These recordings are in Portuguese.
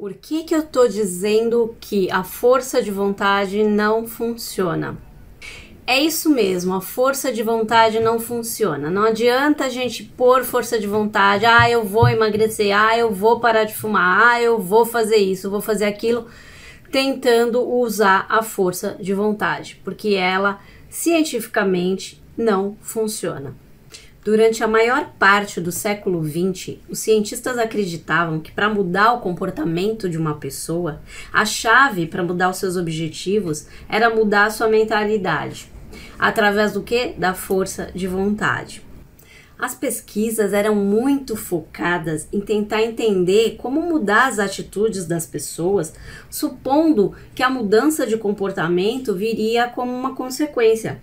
Por que eu tô dizendo que a força de vontade não funciona? É isso mesmo, a força de vontade não funciona. Não adianta a gente pôr força de vontade, eu vou emagrecer, eu vou parar de fumar, eu vou fazer isso, vou fazer aquilo, tentando usar a força de vontade, porque ela cientificamente não funciona. Durante a maior parte do século XX, os cientistas acreditavam que para mudar o comportamento de uma pessoa, a chave para mudar os seus objetivos era mudar a sua mentalidade. Através do quê? Da força de vontade. As pesquisas eram muito focadas em tentar entender como mudar as atitudes das pessoas, supondo que a mudança de comportamento viria como uma consequência.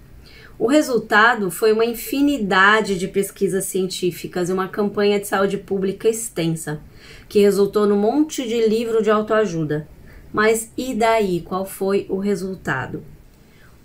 O resultado foi uma infinidade de pesquisas científicas e uma campanha de saúde pública extensa, que resultou num monte de livro de autoajuda. Mas e daí? Qual foi o resultado?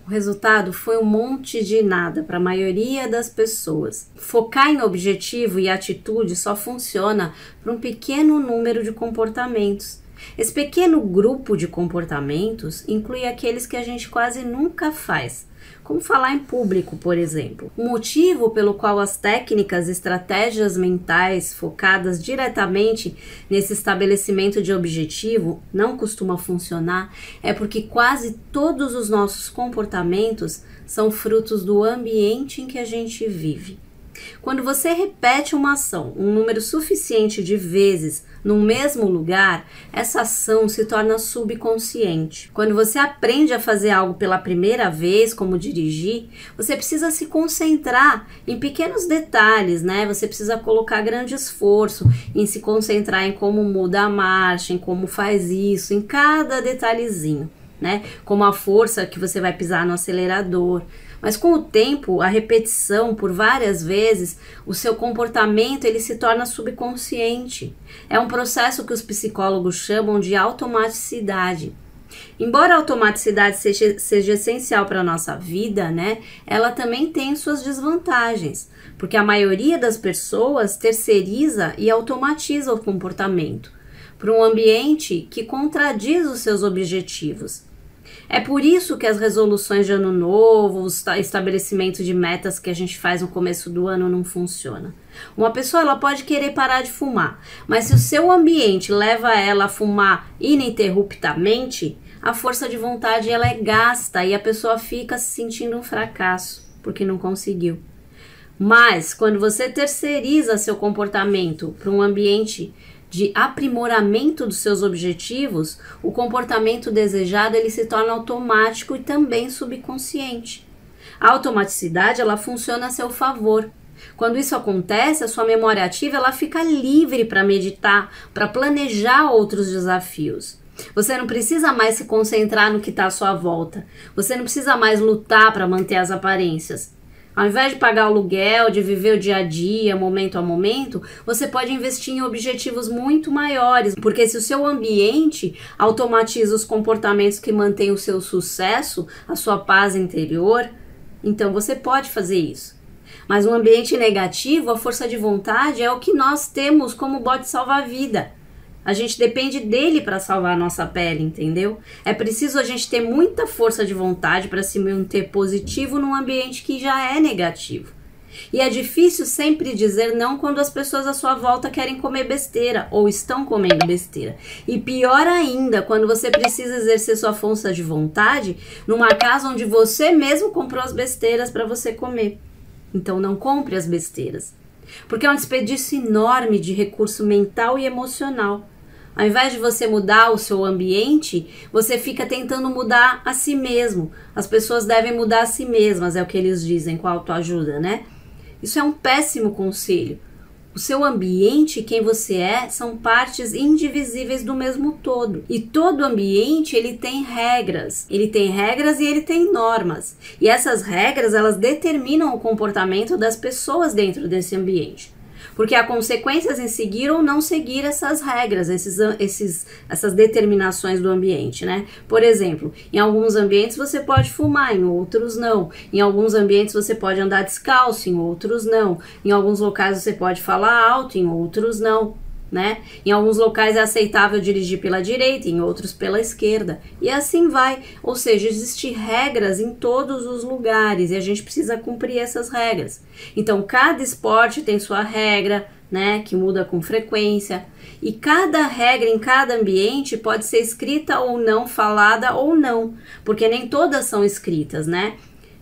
O resultado foi um monte de nada para a maioria das pessoas. Focar em objetivo e atitude só funciona para um pequeno número de comportamentos. Esse pequeno grupo de comportamentos inclui aqueles que a gente quase nunca faz, como falar em público, por exemplo. O motivo pelo qual as técnicas e estratégias mentais focadas diretamente nesse estabelecimento de objetivo não costuma funcionar é porque quase todos os nossos comportamentos são frutos do ambiente em que a gente vive. Quando você repete uma ação um número suficiente de vezes no mesmo lugar, essa ação se torna subconsciente. Quando você aprende a fazer algo pela primeira vez, como dirigir, você precisa se concentrar em pequenos detalhes, né? Você precisa colocar grande esforço em se concentrar em como muda a marcha, em como faz isso, em cada detalhezinho, né? Como a força que você vai pisar no acelerador. Mas com o tempo, a repetição por várias vezes, o seu comportamento ele se torna subconsciente. É um processo que os psicólogos chamam de automaticidade. Embora a automaticidade seja essencial para a nossa vida, né, ela também tem suas desvantagens, porque a maioria das pessoas terceiriza e automatiza o comportamento para um ambiente que contradiz os seus objetivos. É por isso que as resoluções de ano novo, os estabelecimentos de metas que a gente faz no começo do ano não funciona. Uma pessoa ela pode querer parar de fumar, mas se o seu ambiente leva ela a fumar ininterruptamente, a força de vontade ela é gasta e a pessoa fica se sentindo um fracasso, porque não conseguiu. Mas quando você terceiriza seu comportamento para um ambiente de aprimoramento dos seus objetivos, o comportamento desejado ele se torna automático e também subconsciente. A automaticidade ela funciona a seu favor. Quando isso acontece, a sua memória ativa ela fica livre para meditar, para planejar outros desafios. Você não precisa mais se concentrar no que está à sua volta. Você não precisa mais lutar para manter as aparências. Ao invés de pagar o aluguel, de viver o dia a dia, momento a momento, você pode investir em objetivos muito maiores, porque se o seu ambiente automatiza os comportamentos que mantêm o seu sucesso, a sua paz interior, então você pode fazer isso. Mas um ambiente negativo, a força de vontade é o que nós temos como bote salva-vida. A gente depende dele para salvar a nossa pele, entendeu? É preciso a gente ter muita força de vontade para se manter positivo num ambiente que já é negativo. E é difícil sempre dizer não quando as pessoas à sua volta querem comer besteira ou estão comendo besteira. E pior ainda, quando você precisa exercer sua força de vontade numa casa onde você mesmo comprou as besteiras para você comer. Então não compre as besteiras. Porque é um desperdício enorme de recurso mental e emocional. Ao invés de você mudar o seu ambiente, você fica tentando mudar a si mesmo. As pessoas devem mudar a si mesmas, é o que eles dizem com a autoajuda, né? Isso é um péssimo conselho. O seu ambiente e quem você é são partes indivisíveis do mesmo todo. E todo ambiente, ele tem regras. Ele tem regras e ele tem normas. E essas regras, elas determinam o comportamento das pessoas dentro desse ambiente. Porque há consequências em seguir ou não seguir essas regras, essas determinações do ambiente, né? Por exemplo, em alguns ambientes você pode fumar, em outros não. Em alguns ambientes você pode andar descalço, em outros não. Em alguns locais você pode falar alto, em outros não. né? Em alguns locais é aceitável dirigir pela direita, em outros pela esquerda. E assim vai. Ou seja, existem regras em todos os lugares e a gente precisa cumprir essas regras. Então, cada esporte tem sua regra, né? Que muda com frequência. E cada regra em cada ambiente pode ser escrita ou não, falada ou não. Porque nem todas são escritas, né?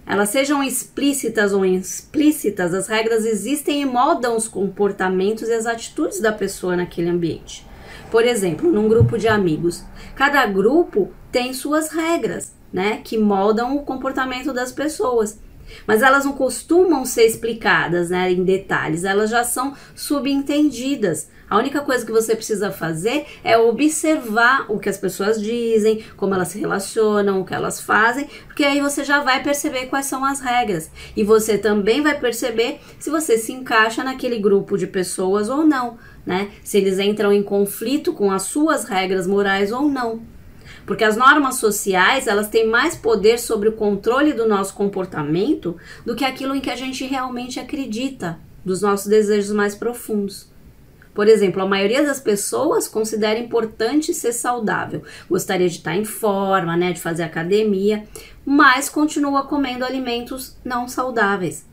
Elas sejam explícitas ou implícitas, as regras existem e moldam os comportamentos e as atitudes da pessoa naquele ambiente. Por exemplo, num grupo de amigos, cada grupo tem suas regras, né, que moldam o comportamento das pessoas. Mas elas não costumam ser explicadas, né, em detalhes, elas já são subentendidas. A única coisa que você precisa fazer é observar o que as pessoas dizem, como elas se relacionam, o que elas fazem, porque aí você já vai perceber quais são as regras. E você também vai perceber se você se encaixa naquele grupo de pessoas ou não, né? Se eles entram em conflito com as suas regras morais ou não. Porque as normas sociais, elas têm mais poder sobre o controle do nosso comportamento do que aquilo em que a gente realmente acredita, dos nossos desejos mais profundos. Por exemplo, a maioria das pessoas considera importante ser saudável, gostaria de estar em forma, né, de fazer academia, mas continua comendo alimentos não saudáveis.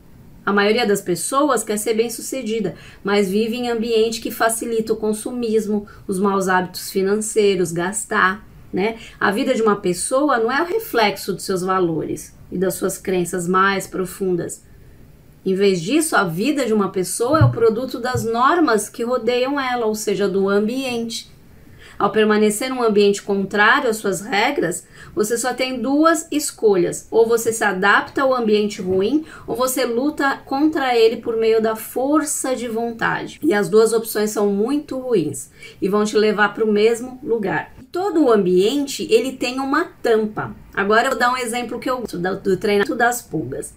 A maioria das pessoas quer ser bem-sucedida, mas vive em ambiente que facilita o consumismo, os maus hábitos financeiros, gastar, né? A vida de uma pessoa não é o reflexo dos seus valores e das suas crenças mais profundas. Em vez disso, a vida de uma pessoa é o produto das normas que rodeiam ela, ou seja, do ambiente. Ao permanecer num ambiente contrário às suas regras, você só tem duas escolhas. Ou você se adapta ao ambiente ruim, ou você luta contra ele por meio da força de vontade. E as duas opções são muito ruins e vão te levar para o mesmo lugar. Todo o ambiente, ele tem uma tampa. Agora eu vou dar um exemplo que eu gosto do treinamento das pulgas.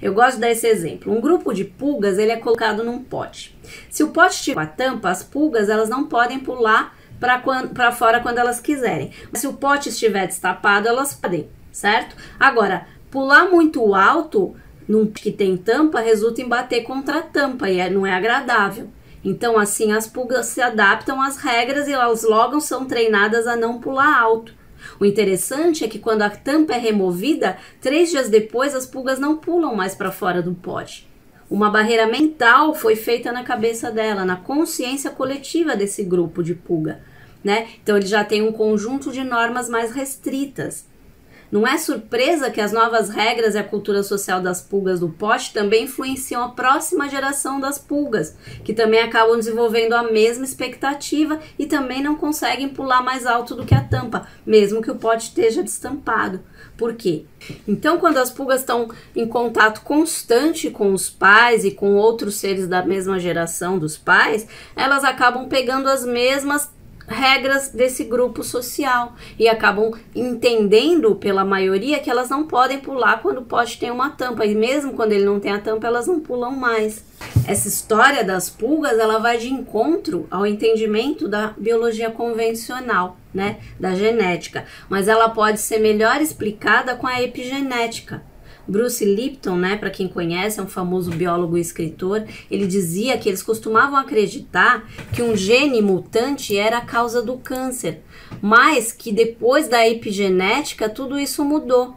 Eu gosto de dar esse exemplo. Um grupo de pulgas, ele é colocado num pote. Se o pote tiver a tampa, as pulgas, elas não podem pular para fora quando elas quiserem. Mas se o pote estiver destapado, elas podem, certo? Agora, pular muito alto num que tem tampa resulta em bater contra a tampa e não é agradável. Então, assim, as pulgas se adaptam às regras e elas logo são treinadas a não pular alto. O interessante é que quando a tampa é removida, 3 dias depois as pulgas não pulam mais para fora do pote. Uma barreira mental foi feita na cabeça dela, na consciência coletiva desse grupo de pulga, né? Então ele já tem um conjunto de normas mais restritas. Não é surpresa que as novas regras e a cultura social das pulgas do pote também influenciam a próxima geração das pulgas, que também acabam desenvolvendo a mesma expectativa e também não conseguem pular mais alto do que a tampa, mesmo que o pote esteja destampado. Por quê? Então, quando as pulgas estão em contato constante com os pais e com outros seres da mesma geração dos pais, elas acabam pegando as mesmas regras desse grupo social e acabam entendendo pela maioria que elas não podem pular quando o pote tem uma tampa e mesmo quando ele não tem a tampa elas não pulam mais. Essa história das pulgas, ela vai de encontro ao entendimento da biologia convencional, né, da genética, mas ela pode ser melhor explicada com a epigenética. Bruce Lipton, né, para quem conhece, é um famoso biólogo e escritor, ele dizia que eles costumavam acreditar que um gene mutante era a causa do câncer, mas que depois da epigenética tudo isso mudou.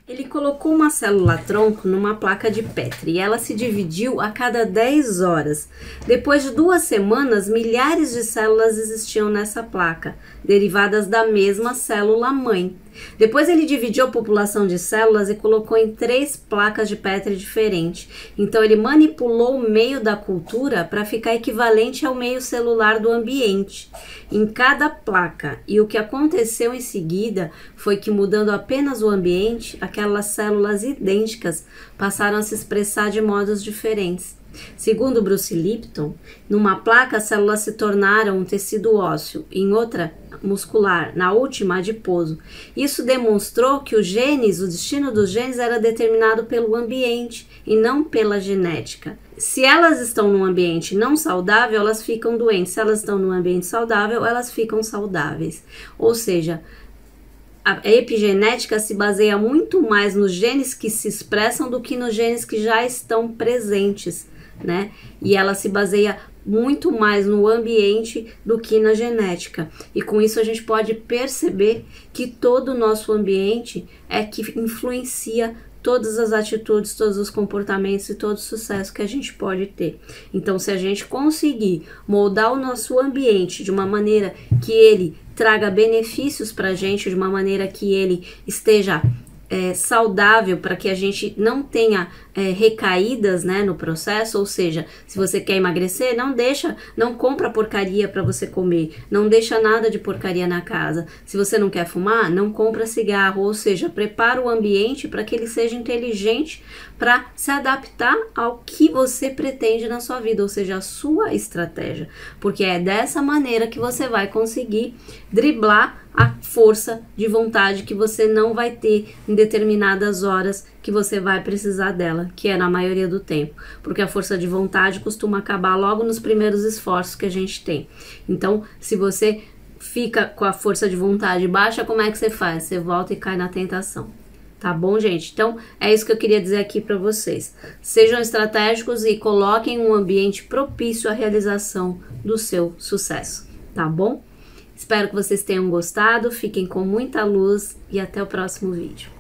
Ele colocou uma célula-tronco numa placa de Petri e ela se dividiu a cada 10 horas. Depois de 2 semanas, milhares de células existiam nessa placa, derivadas da mesma célula-mãe. Depois ele dividiu a população de células e colocou em 3 placas de Petri diferentes. Então ele manipulou o meio da cultura para ficar equivalente ao meio celular do ambiente em cada placa. E o que aconteceu em seguida foi que, mudando apenas o ambiente, aquelas células idênticas passaram a se expressar de modos diferentes. Segundo Bruce Lipton, numa placa as células se tornaram um tecido ósseo, em outra muscular, na última adiposo. Isso demonstrou que os genes, o destino dos genes era determinado pelo ambiente e não pela genética. Se elas estão num ambiente não saudável, elas ficam doentes. Se elas estão num ambiente saudável, elas ficam saudáveis. Ou seja, a epigenética se baseia muito mais nos genes que se expressam do que nos genes que já estão presentes, né? E ela se baseia muito mais no ambiente do que na genética. E com isso a gente pode perceber que todo o nosso ambiente é que influencia todas as atitudes, todos os comportamentos e todo o sucesso que a gente pode ter. Então, se a gente conseguir moldar o nosso ambiente de uma maneira que ele traga benefícios para a gente, de uma maneira que ele esteja saudável, para que a gente não tenha recaídas, né, no processo. Ou seja, se você quer emagrecer, não compra porcaria para você comer, não deixa nada de porcaria na casa. Se você não quer fumar, não compra cigarro. Ou seja, prepara o ambiente para que ele seja inteligente para se adaptar ao que você pretende na sua vida, ou seja, a sua estratégia, porque é dessa maneira que você vai conseguir driblar a força de vontade que você não vai ter em determinadas horas que você vai precisar dela, que é na maioria do tempo, porque a força de vontade costuma acabar logo nos primeiros esforços que a gente tem. Então, se você fica com a força de vontade baixa, como é que você faz? Você volta e cai na tentação. Tá bom, gente? Então, é isso que eu queria dizer aqui para vocês. Sejam estratégicos e coloquem um ambiente propício à realização do seu sucesso, tá bom? Espero que vocês tenham gostado, fiquem com muita luz e até o próximo vídeo.